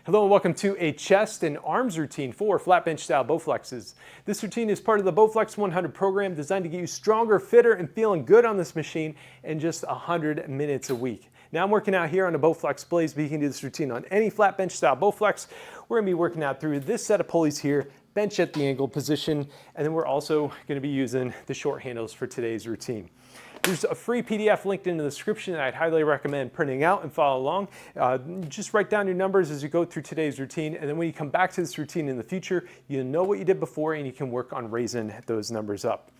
Hello and welcome to a chest and arms routine for flat bench style Bowflexes. This routine is part of the Bowflex 100 program designed to get you stronger, fitter, and feeling good on this machine in just 100 minutes a week. Now I'm working out here on a Bowflex Blaze, but you can do this routine on any flat bench style Bowflex. We're gonna be working out through this set of pulleys here, bench at the angled position, and then we're also gonna be using the short handles for today's routine. There's a free PDF linked in the description that I'd highly recommend printing out and follow along. Just write down your numbers as you go through today's routine, and then when you come back to this routine in the future, you know what you did before and you can work on raising those numbers up.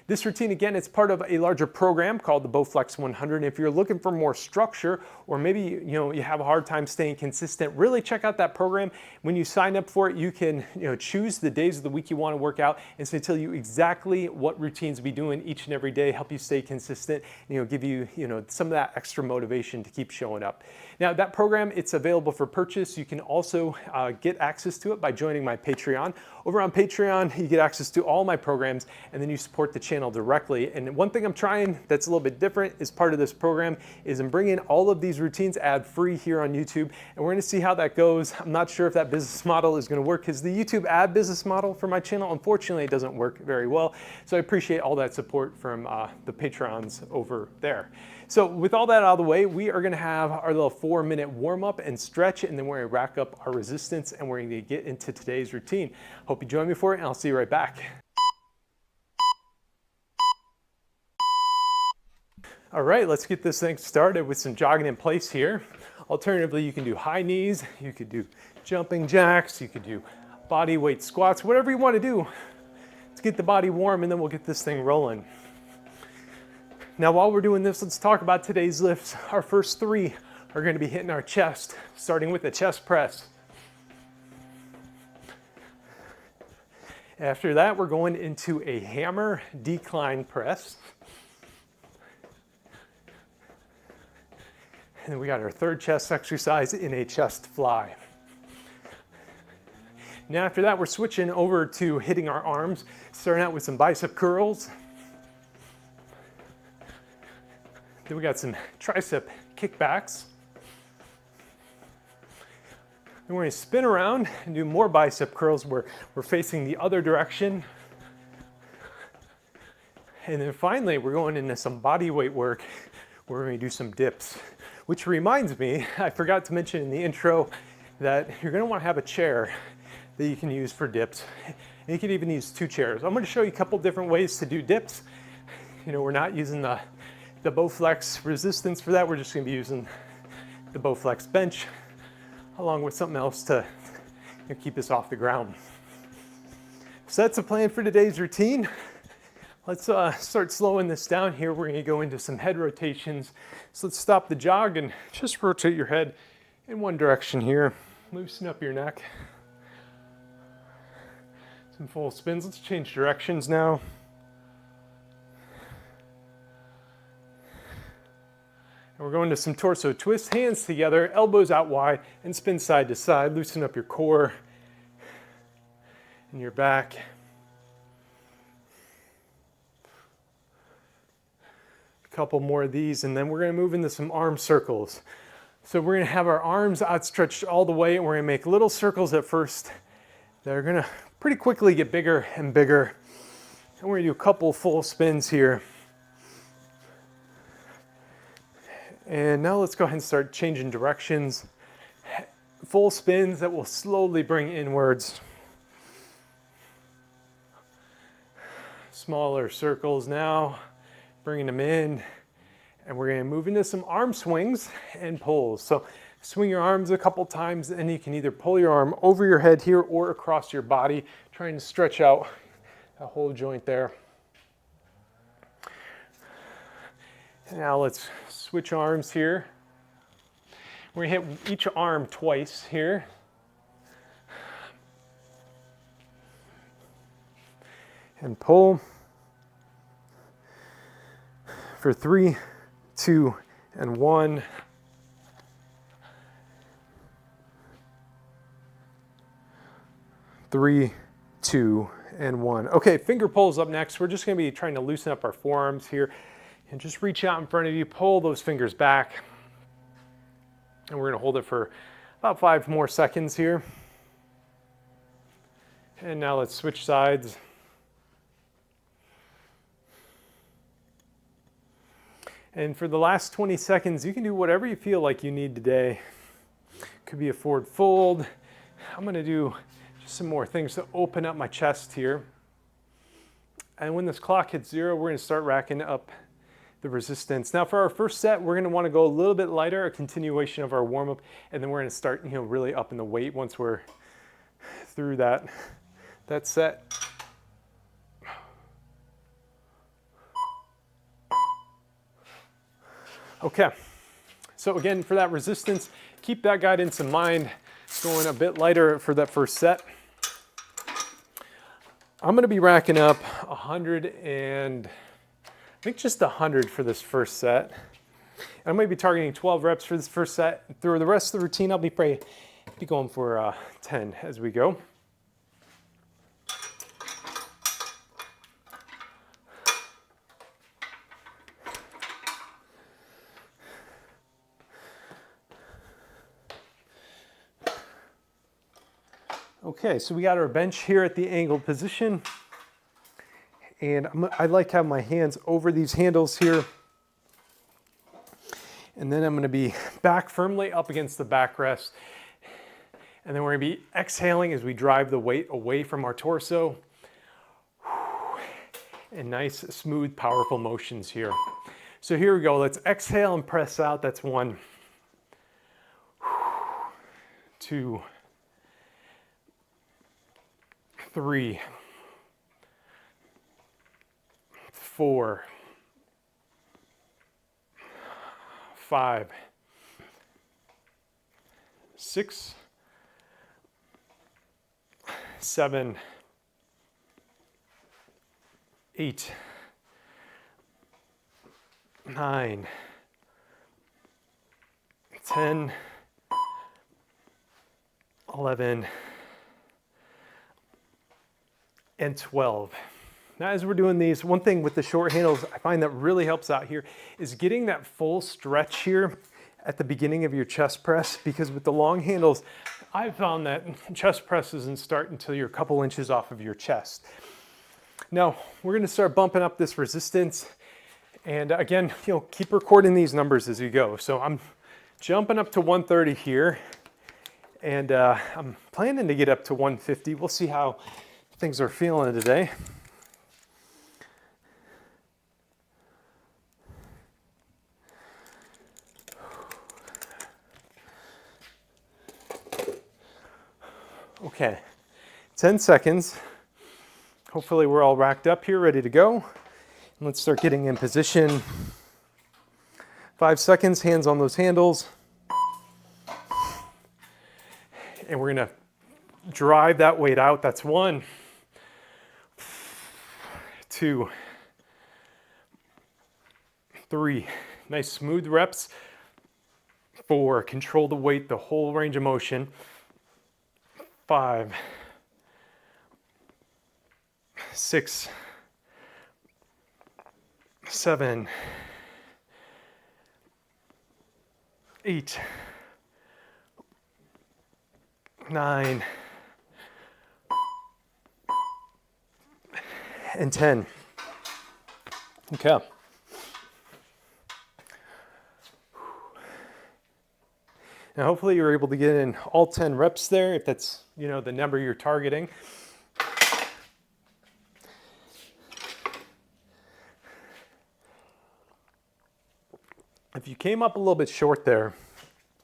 This routine, again, it's part of a larger program called the Bowflex 100. If you're looking for more structure, or maybe you have a hard time staying consistent, really check out that program. When you sign up for it, you can choose the days of the week you want to work out, and it's going to tell you exactly what routines to be doing each and every day, help you stay consistent, and give you some of that extra motivation to keep showing up. Now that program, it's available for purchase. You can also get access to it by joining my Patreon. Over on Patreon, you get access to all my programs, and then you support the channel directly. And one thing I'm trying that's a little bit different as part of this program is I'm bringing all of these routines ad-free here on YouTube, and we're going to see how that goes. I'm not sure if that business model is going to work because the YouTube ad business model for my channel, unfortunately, it doesn't work very well. So I appreciate all that support from the Patrons over there. So with all that out of the way, we are going to have our little 4-minute warm-up and stretch, and then we're going to rack up our resistance, and we're going to get into today's routine. Hope you join me for it, and I'll see you right back. All right, let's get this thing started with some jogging in place here. Alternatively, you can do high knees, you could do jumping jacks, you could do body weight squats, whatever you want to do. Let's get the body warm, and then we'll get this thing rolling. Now, while we're doing this, let's talk about today's lifts. Our first 3 are going to be hitting our chest, starting with the chest press. After that, we're going into a hammer decline press. And then we got our third chest exercise in a chest fly. Now after that, we're switching over to hitting our arms, starting out with some bicep curls. Then we got some tricep kickbacks. Then we're going to spin around and do more bicep curls where we're facing the other direction. And then finally, we're going into some body weight work where we're going to do some dips. Which reminds me, I forgot to mention in the intro that you're going to want to have a chair that you can use for dips. And you can even use 2 chairs. I'm going to show you a couple different ways to do dips. We're not using the Bowflex resistance for that. We're just going to be using the Bowflex bench along with something else to keep us off the ground. So that's the plan for today's routine. Let's start slowing this down here. We're going to go into some head rotations. So let's stop the jog and just rotate your head in one direction here. Loosen up your neck. Some full spins. Let's change directions now. And we're going to some torso twists, hands together, elbows out wide, and spin side to side. Loosen up your core and your back. A couple more of these, and then we're going to move into some arm circles. So we're going to have our arms outstretched all the way, and we're going to make little circles at first that are going to pretty quickly get bigger and bigger. And we're going to do a couple full spins here. And now let's go ahead and start changing directions. Full spins that will slowly bring inwards. Smaller circles now, bringing them in. And we're going to move into some arm swings and pulls. So swing your arms a couple times, and you can either pull your arm over your head here or across your body, trying to stretch out that whole joint there. Now let's switch arms here. We're going to hit each arm twice here. And pull for 3, 2, and 1. Three, 2, and 1. Okay, finger pulls up next. We're just going to be trying to loosen up our forearms here. And just reach out in front of you, pull those fingers back. And we're going to hold it for About 5 more seconds here. And now let's switch sides. And for the last 20 seconds, you can do whatever you feel like you need today. Could be a forward fold. I'm going to do just some more things to open up my chest here. And when this clock hits 0, we're going to start racking up the resistance. Now for our first set, we're going to want to go a little bit lighter, a continuation of our warm-up, and then we're going to start, really up in the weight once we're through that set. Okay, so again, for that resistance, keep that guidance in mind, going a bit lighter for that first set. I'm going to be racking up 100 and I think just 100 for this first set. And I'm going to be targeting 12 reps for this first set. Through the rest of the routine, I'll be going for 10 as we go. Okay, so we got our bench here at the angled position. And I like having my hands over these handles here. And then I'm going to be back firmly up against the backrest. And then we're going to be exhaling as we drive the weight away from our torso. And nice, smooth, powerful motions here. So here we go. Let's exhale and press out. That's 1, 2, 3, 4, 5, 6, 7, 8, 9, 10, 11, and 12. Now as we're doing these, one thing with the short handles I find that really helps out here is getting that full stretch here at the beginning of your chest press, because with the long handles, I've found that chest press doesn't start until you're a couple inches off of your chest. Now we're going to start bumping up this resistance, and again, keep recording these numbers as you go. So I'm jumping up to 130 here, and I'm planning to get up to 150. We'll see how things are feeling today. Okay, 10 seconds. Hopefully we're all racked up here, ready to go. Let's start getting in position. 5 seconds, hands on those handles. And we're gonna drive that weight out. That's 1, 2, 3. Nice smooth reps. 4, control the weight, the whole range of motion. 5, 6, 7, 8, 9, and 10. Okay. Now hopefully you're able to get in all 10 reps there, if that's, the number you're targeting. If you came up a little bit short there,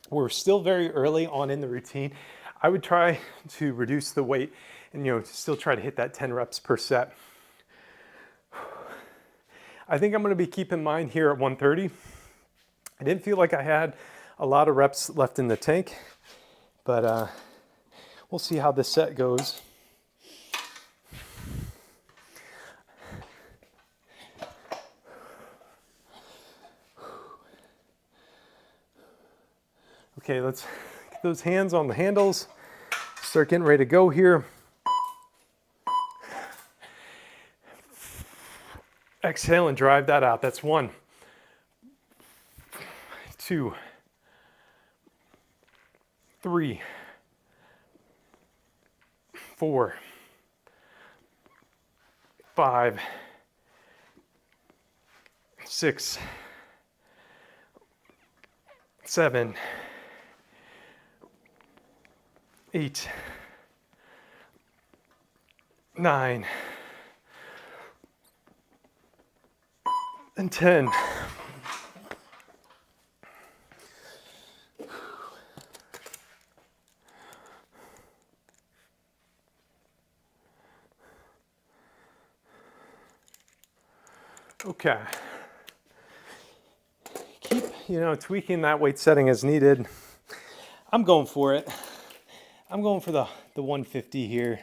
we're still very early on in the routine. I would try to reduce the weight and still try to hit that 10 reps per set. I think I'm going to be keeping mine here at 130. I didn't feel like I had a lot of reps left in the tank, but we'll see how this set goes. Okay, let's get those hands on the handles. Start getting ready to go here. Exhale and drive that out. That's 1, 2, 3, 4, 5, 6, 7, 8, 9, and 10. Okay. Keep, tweaking that weight setting as needed. I'm going for it. I'm going for the 150 here.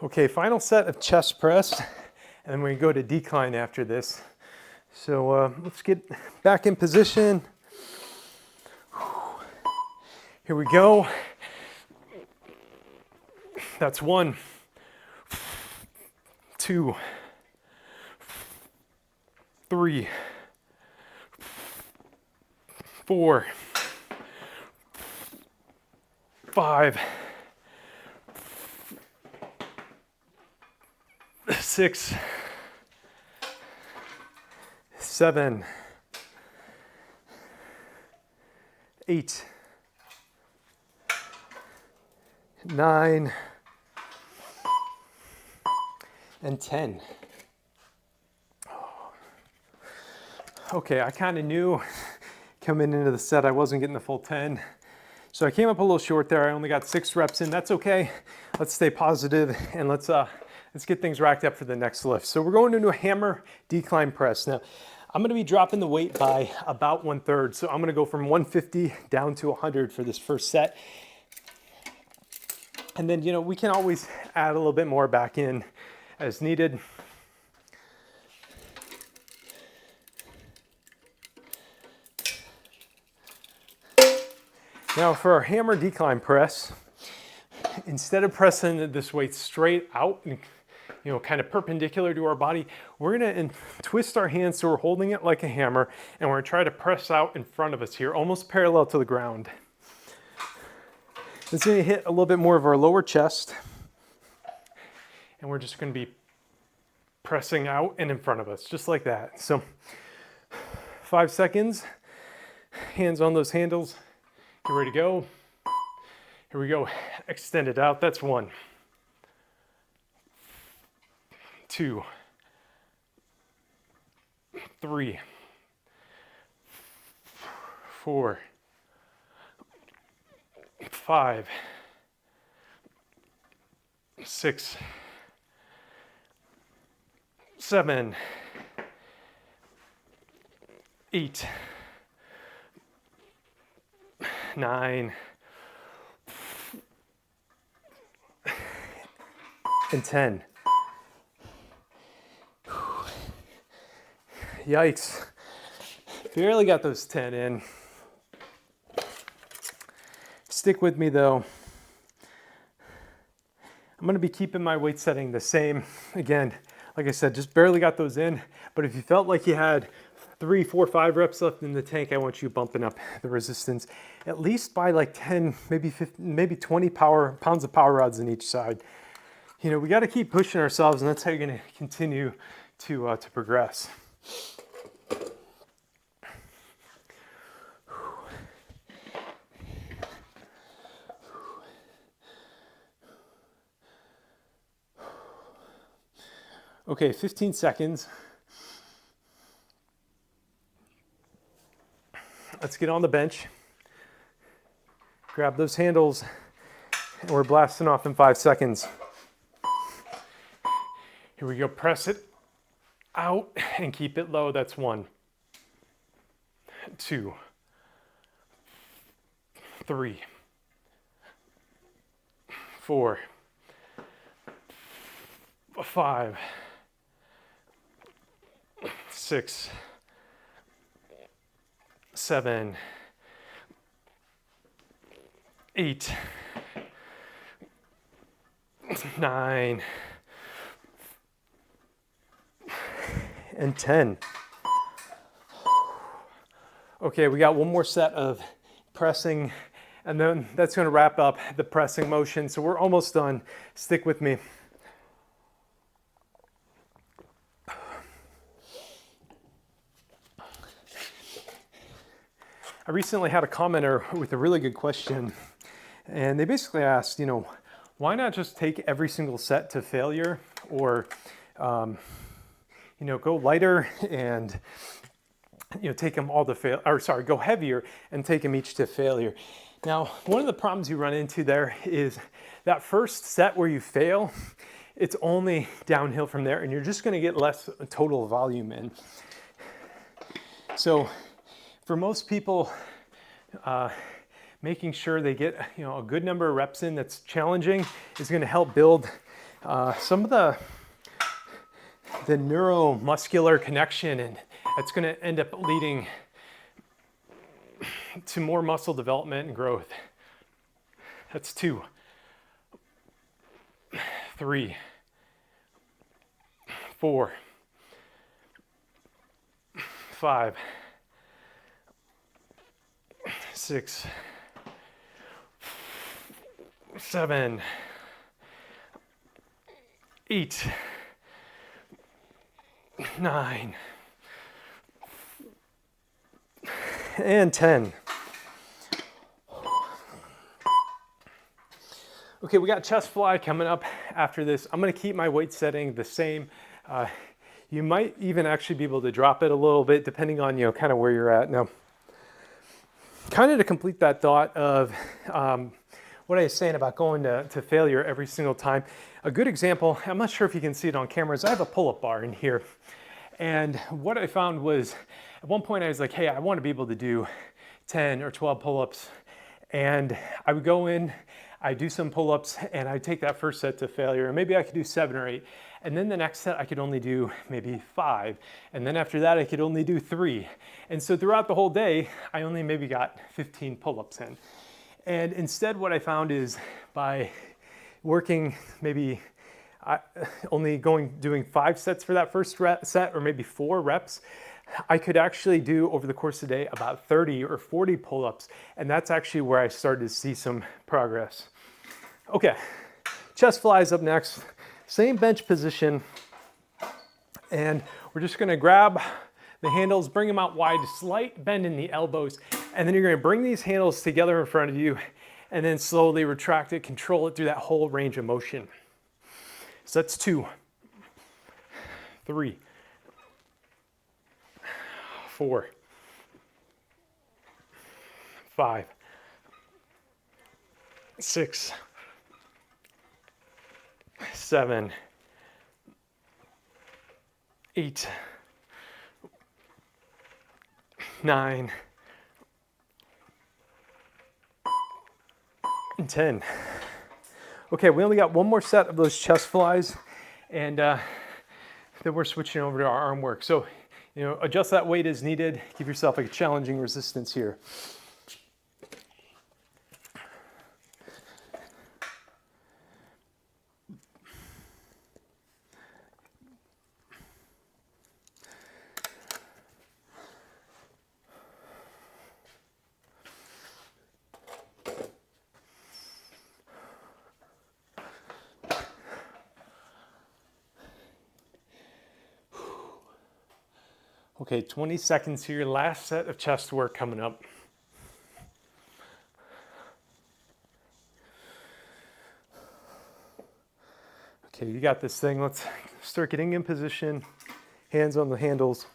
Okay, final set of chest press, and then we go to decline after this. So let's get back in position. Here we go. That's 1, 2, 3, 4, 5, 6, 7, 8, 9, and 10. Okay, I kind of knew coming into the set I wasn't getting the full 10. So I came up a little short there. I only got 6 reps in. That's okay. Let's stay positive and let's get things racked up for the next lift. So we're going into a hammer decline press. Now, I'm gonna be dropping the weight by about 1/3. So I'm gonna go from 150 down to 100 for this first set. And then, we can always add a little bit more back in as needed. Now for our hammer decline press, instead of pressing this weight straight out and kind of perpendicular to our body, we're gonna twist our hands so we're holding it like a hammer, and we're gonna try to press out in front of us here, almost parallel to the ground. It's gonna hit a little bit more of our lower chest, and we're just gonna be pressing out and in front of us, just like that. So 5 seconds, hands on those handles, get ready to go. Here we go, extend it out, that's 1, 2, 3, 4, 5, 6, 7, 8, 9, and 10. Yikes. Barely got those 10 in. Stick with me though. I'm gonna be keeping my weight setting the same. Again, like I said, just barely got those in. But if you felt like you had 3, 4, 5 reps left in the tank, I want you bumping up the resistance at least by like 10, maybe 15, maybe 20 pounds of power rods on each side. We got to keep pushing ourselves, and that's how you're going to continue to progress. Okay, 15 seconds. Let's get on the bench. Grab those handles, and we're blasting off in 5 seconds. Here we go, press it out and keep it low. That's 1, 2, 3, 4, 5, 6, 7, 8, 9, and 10. Okay, we got one more set of pressing, and then that's going to wrap up the pressing motion. So we're almost done. Stick with me. I recently had a commenter with a really good question, and they basically asked, why not just take every single set to failure, or go lighter and take them all to fail, or sorry, go heavier and take them each to failure. Now, one of the problems you run into there is that first set where you fail, it's only downhill from there, and you're just going to get less total volume in. So for most people, making sure they get a good number of reps in that's challenging is going to help build some of the neuromuscular connection, and it's going to end up leading to more muscle development and growth. That's 2, 3, 4, 5, 6, 7, 8, 9, and 10. Okay, we got chest fly coming up after this. I'm going to keep my weight setting the same. You might even actually be able to drop it a little bit depending on kind of where you're at. Now, kind of to complete that thought of what I was saying about going to failure every single time, a good example, I'm not sure if you can see it on camera, is I have a pull-up bar in here. And what I found was, at one point I was like, hey, I want to be able to do 10 or 12 pull-ups. And I would go in, I'd do some pull-ups, and I'd take that first set to failure. And maybe I could do 7 or 8. And then the next set I could only do maybe 5. And then after that I could only do 3. And so throughout the whole day, I only maybe got 15 pull-ups in. And instead what I found is by working maybe doing 5 sets for that first set, or maybe 4 reps, I could actually do over the course of the day about 30 or 40 pull-ups. And that's actually where I started to see some progress. Okay, chest flies up next. Same bench position. And we're just gonna grab the handles, bring them out wide, slight bend in the elbows. And then you're gonna bring these handles together in front of you and then slowly retract it, control it through that whole range of motion. So that's 2, 3, 4, 5, 6, 7, 8, 9, and 10. Okay, we only got one more set of those chest flies, and then we're switching over to our arm work. So, adjust that weight as needed. Give yourself a challenging resistance here. Okay, 20 seconds here, last set of chest work coming up. Okay, you got this thing. Let's start getting in position, hands on the handles.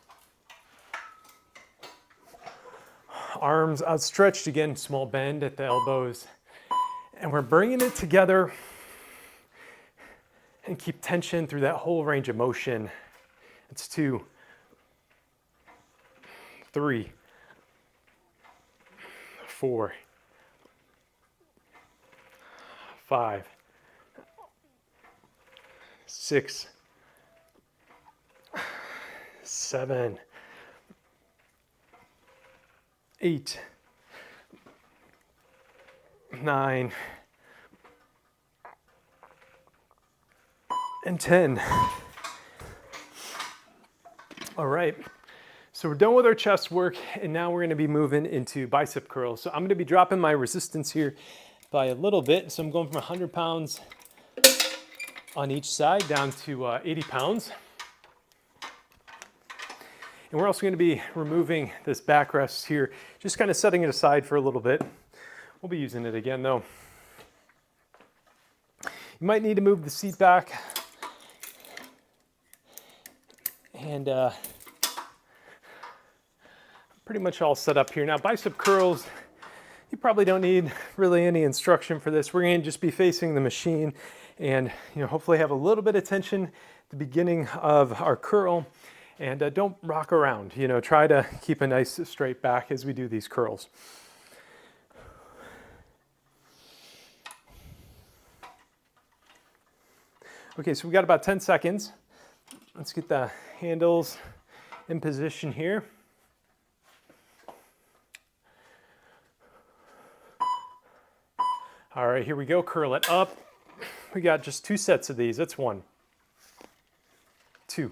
Arms outstretched again, small bend at the elbows. And we're bringing it together and keep tension through that whole range of motion. It's 2, 3, 4, 5, 6, 7, 8, 9, and 10. All right, so we're done with our chest work, and now we're gonna be moving into bicep curls. So I'm gonna be dropping my resistance here by a little bit. So I'm going from 100 pounds on each side down to 80 pounds. And we're also gonna be removing this backrest here, just kind of setting it aside for a little bit. We'll be using it again though. You might need to move the seat back. And pretty much all set up here. Now bicep curls, you probably don't need really any instruction for this. We're going to just be facing the machine and hopefully have a little bit of tension at the beginning of our curl, and don't rock around. Try to keep a nice straight back as we do these curls. Okay, so we got about 10 seconds. Let's get the handles in position here. All right, here we go, curl it up. We got just 2 sets of these. That's 1, 2,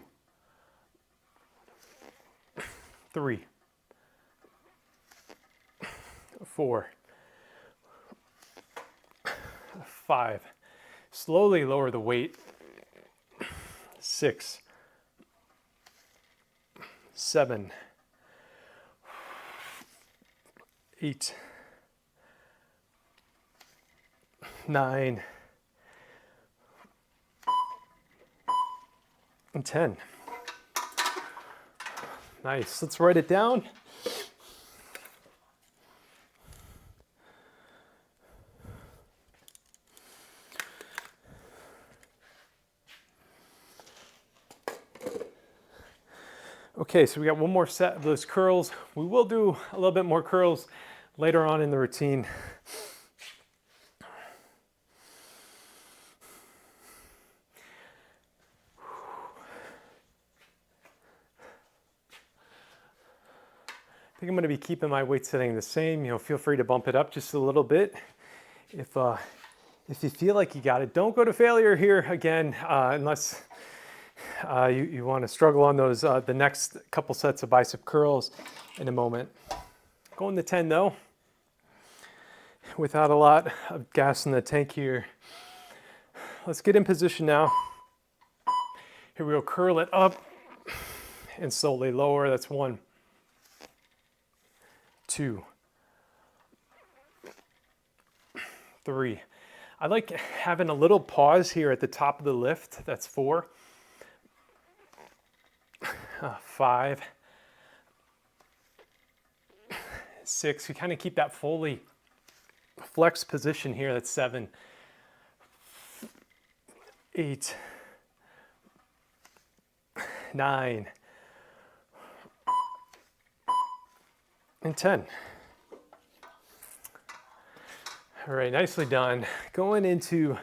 3, 4, 5. Slowly lower the weight. 6, 7, 8, 9, and 10. Nice. Let's write it down. Okay, so we got one more set of those curls. We will do a little bit more curls later on in the routine. I think I'm going to be keeping my weight setting the same. Feel free to bump it up just a little bit if you feel like you got it. Don't go to failure here again unless you want to struggle on those the next couple sets of bicep curls in a moment. Going to 10 though, without a lot of gas in the tank here. Let's get in position now. Here we go, curl it up and slowly lower. That's 1, 2, 3. I like having a little pause here at the top of the lift. That's 4, 5, 6. You kind of keep that fully flexed position here. That's 7, 8, 9, and 10. All right, nicely done. Going into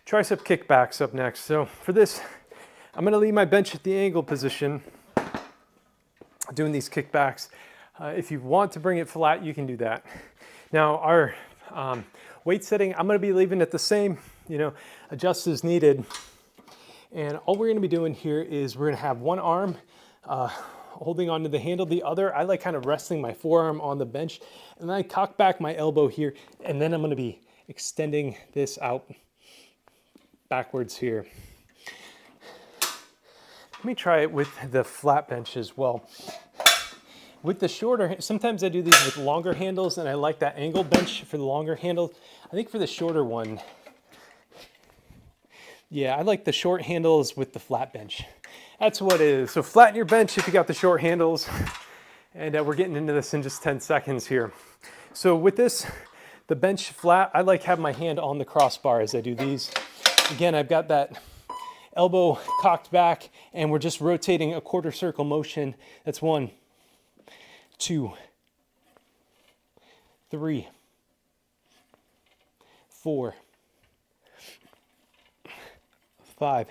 tricep kickbacks up next. So for this, I'm going to leave my bench at the angle position, doing these kickbacks. If you want to bring it flat, you can do that. Now our weight setting, I'm going to be leaving it the same, adjust as needed. And all we're going to be doing here is we're going to have one arm holding onto the handle, the other, I like kind of resting my forearm on the bench, and then I cock back my elbow here, and then I'm going to be extending this out backwards here. Let me try it with the flat bench as well. With the shorter, sometimes I do these with longer handles, and I like that angled bench for the longer handle. I think for the shorter one, yeah, I like the short handles with the flat bench. That's what it is. So flatten your bench if you got the short handles. And we're getting into this in just 10 seconds here. So with this, the bench flat, I like having my hand on the crossbar as I do these. Again, I've got that elbow cocked back, and we're just rotating a quarter circle motion. That's 1, 2, 3, 4, 5,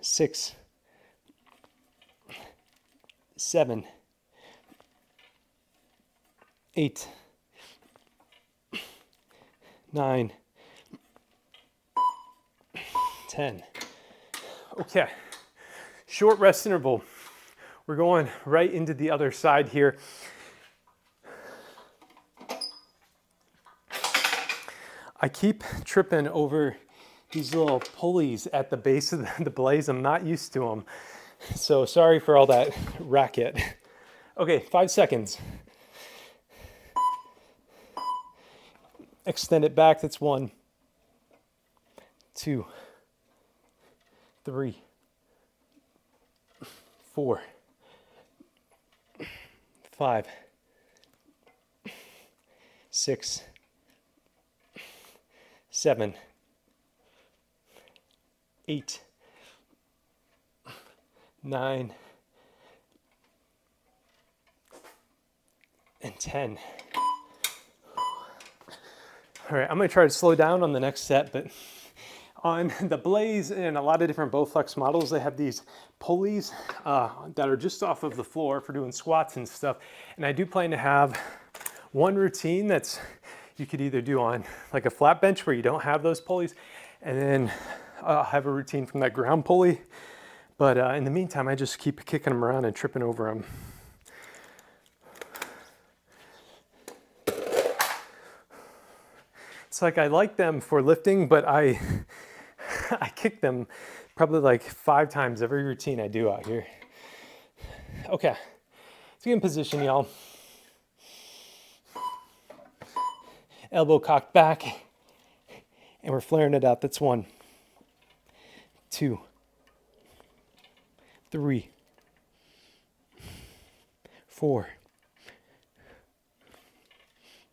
6, 7, 8, 9, 10. Okay, short rest interval. We're going right into the other side here. I keep tripping over these little pulleys at the base of the blaze. I'm not used to them. So sorry for all that racket. Okay, 5 seconds. Extend it back, that's 1, 2, 3, 4, 5, 6, 7, 8, 9, and 10. All right, I'm gonna try to slow down on the next set, but on the Blaze and a lot of different Bowflex models, they have these pulleys that are just off of the floor for doing squats and stuff. And I do plan to have one routine that's you could either do on like a flat bench where you don't have those pulleys, and then I'll have a routine from that ground pulley. But in the meantime, I just keep kicking them around and tripping over them. It's like I like them for lifting, but I kick them probably like 5 times every routine I do out here. Okay, let's get in position, y'all. Elbow cocked back, and we're flaring it out. That's 1, 2, 3, 4,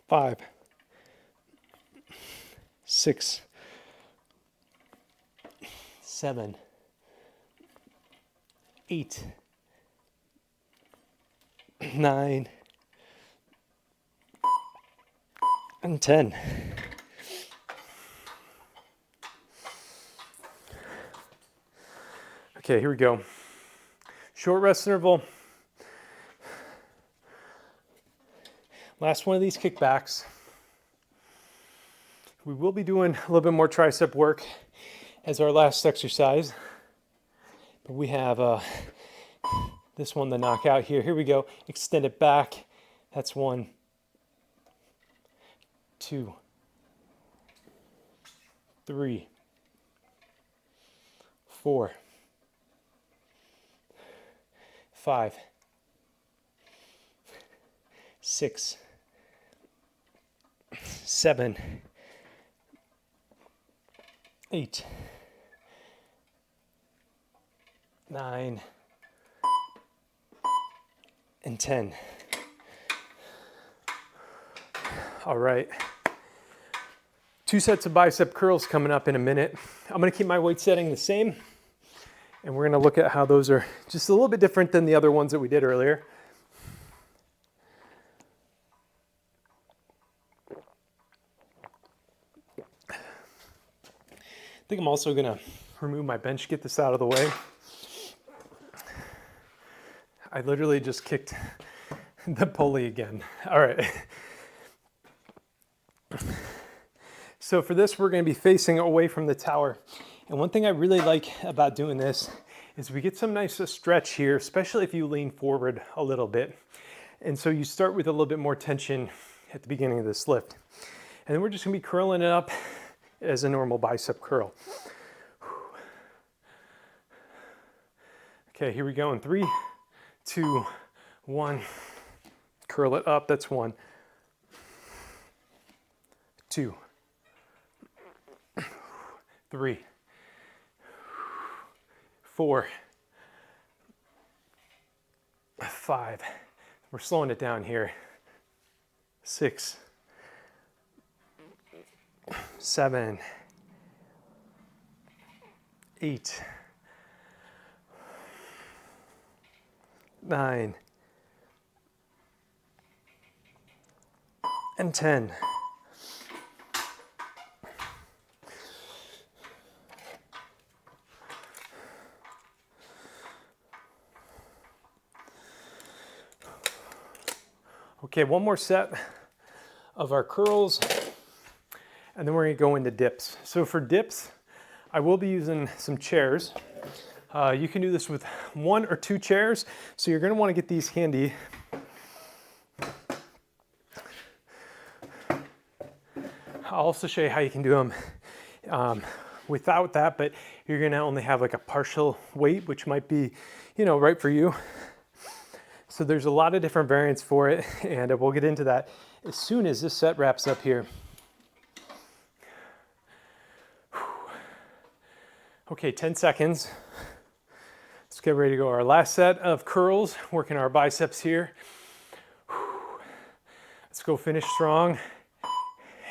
5, 6, 7, 8, 9, and 10. Okay, here we go. Short rest interval. Last one of these kickbacks. We will be doing a little bit more tricep work as our last exercise. But we have this one to knock out here. Here we go. Extend it back. That's 1, 2, 3, 4, 5, 6, 7, 8, 9, and 10. All right. 2 sets of bicep curls coming up in a minute. I'm gonna keep my weight setting the same, and we're gonna look at how those are just a little bit different than the other ones that we did earlier. I think I'm also gonna remove my bench, get this out of the way. I literally just kicked the pulley again. All right. So for this, we're gonna be facing away from the tower. And one thing I really like about doing this is we get some nice stretch here, especially if you lean forward a little bit. And so you start with a little bit more tension at the beginning of this lift. And then we're just gonna be curling it up as a normal bicep curl. Okay, here we go in 3, 2, 1. Curl it up, that's 1, 2, 3, 4, 5. We're slowing it down here. 6, 7, 8, 9, and 10. Okay, one more set of our curls, and then we're gonna go into dips. So for dips, I will be using some chairs. You can do this with 1 or 2 chairs, so you're gonna wanna get these handy. I'll also show you how you can do them without that, but you're gonna only have like a partial weight, which might be, right for you. So there's a lot of different variants for it, and we'll get into that as soon as this set wraps up here. Okay, 10 seconds. Let's get ready to go. Our last set of curls, working our biceps here. Let's go finish strong.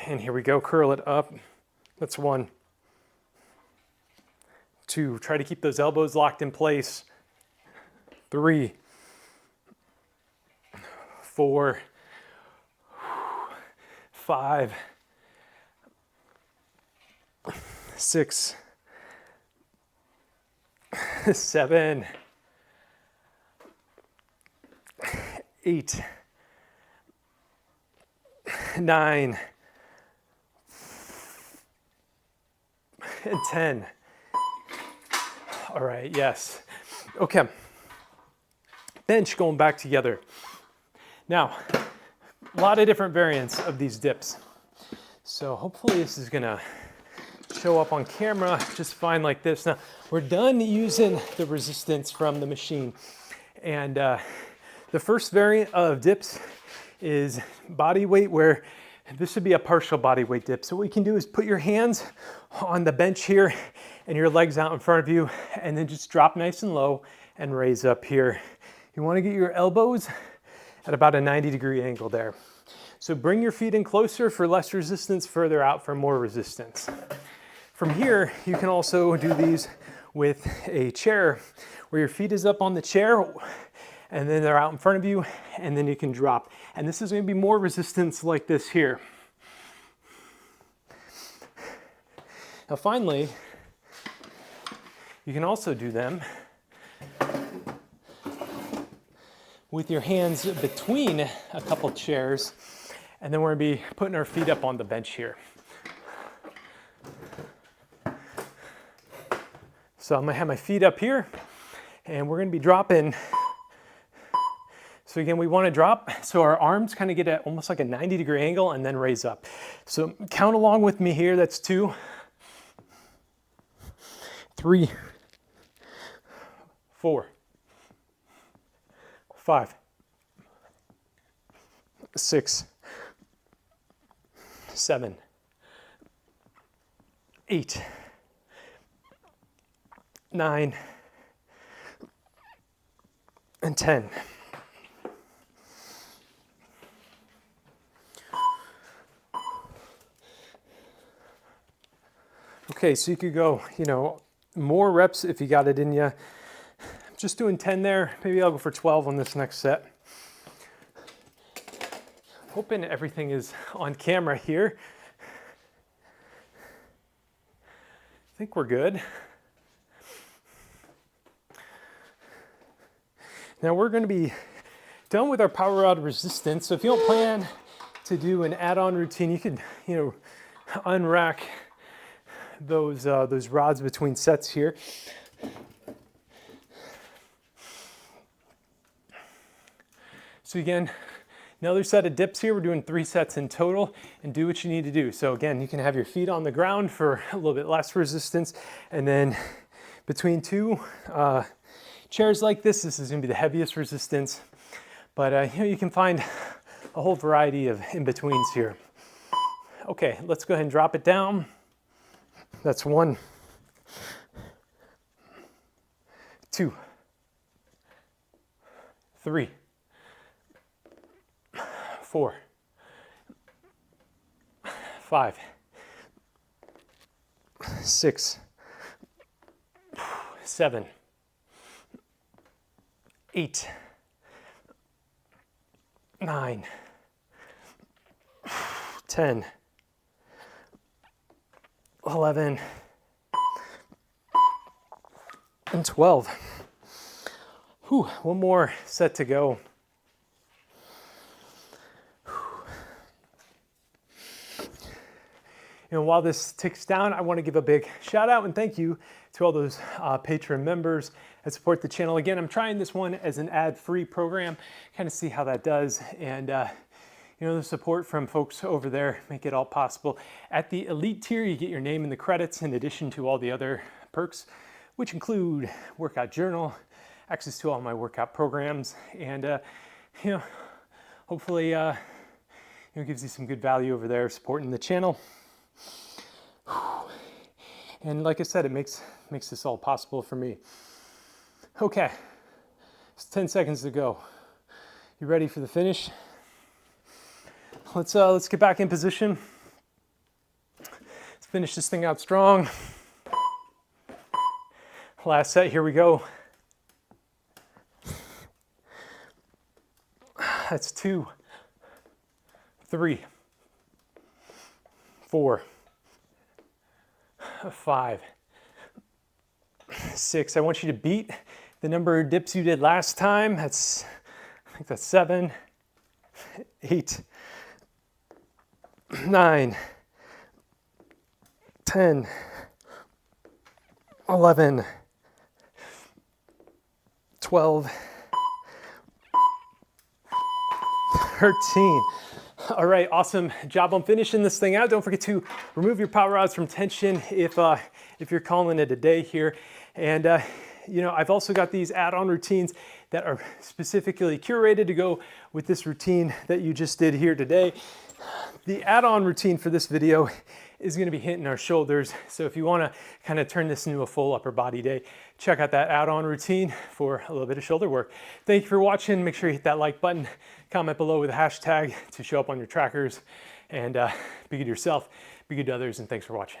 And here we go, curl it up. That's 1. 2, try to keep those elbows locked in place. 3, 4, 5, 6, 7, 8, 9, and 10. All right, yes. Okay. Bench going back together. Now, a lot of different variants of these dips. So hopefully this is gonna show up on camera just fine like this. Now, we're done using the resistance from the machine. And the first variant of dips is body weight, where this would be a partial body weight dip. So what you can do is put your hands on the bench here and your legs out in front of you, and then just drop nice and low and raise up here. You wanna get your elbows at about a 90-degree angle there. So bring your feet in closer for less resistance, further out for more resistance. From here, you can also do these with a chair where your feet is up on the chair and then they're out in front of you, and then you can drop. And this is gonna be more resistance like this here. Now finally, you can also do them with your hands between a couple chairs, and then we're gonna be putting our feet up on the bench here. So I'm gonna have my feet up here, and we're gonna be dropping. So again, we wanna drop so our arms kind of get at almost like a 90-degree angle and then raise up. So count along with me here, that's 2, 3, 4, 5, 6, 7, 8, 9, and 10. Okay, so you could go, more reps if you got it in you. I'm just doing 10 there. Maybe I'll go for 12 on this next set. Hoping everything is on camera here. I think we're good. Now we're going to be done with our power rod resistance. So if you don't plan to do an add-on routine, you could, unrack those rods between sets here. So again, another set of dips here. We're doing 3 sets in total, and do what you need to do. So again, you can have your feet on the ground for a little bit less resistance, and then between 2 chairs like this is gonna be the heaviest resistance, but you can find a whole variety of in-betweens here. Okay, let's go ahead and drop it down. That's 1, 2, 3, 4, 5, 6, 7, 8, 9, 10, 11, and 12. Whew, one more set to go. while this ticks down, I want to give a big shout out and thank you to all those Patreon members that support the channel. Again, I'm trying this one as an ad-free program, kind of see how that does. And the support from folks over there make it all possible. At the elite tier, you get your name in the credits in addition to all the other perks, which include workout journal, access to all my workout programs, and hopefully gives you some good value over there supporting the channel. And like I said, it makes this all possible for me. Okay, it's 10 seconds to go. You ready for the finish? Let's get back in position. Let's finish this thing out strong. Last set, here we go. That's 2, 3, 4, 5, 6. I want you to beat the number of dips you did last time. I think that's 7, 8, 9, 10, 11, 12, 13. All right, awesome job on finishing this thing out. Don't forget to remove your power rods from tension if you're calling it a day here. And I've also got these add-on routines that are specifically curated to go with this routine that you just did here today. The add-on routine for this video is going to be hitting our shoulders. So if you want to kind of turn this into a full upper body day, check out that add-on routine for a little bit of shoulder work. Thank you for watching. Make sure you hit that like button, comment below with a hashtag to show up on your trackers, and be good to yourself, be good to others, and thanks for watching.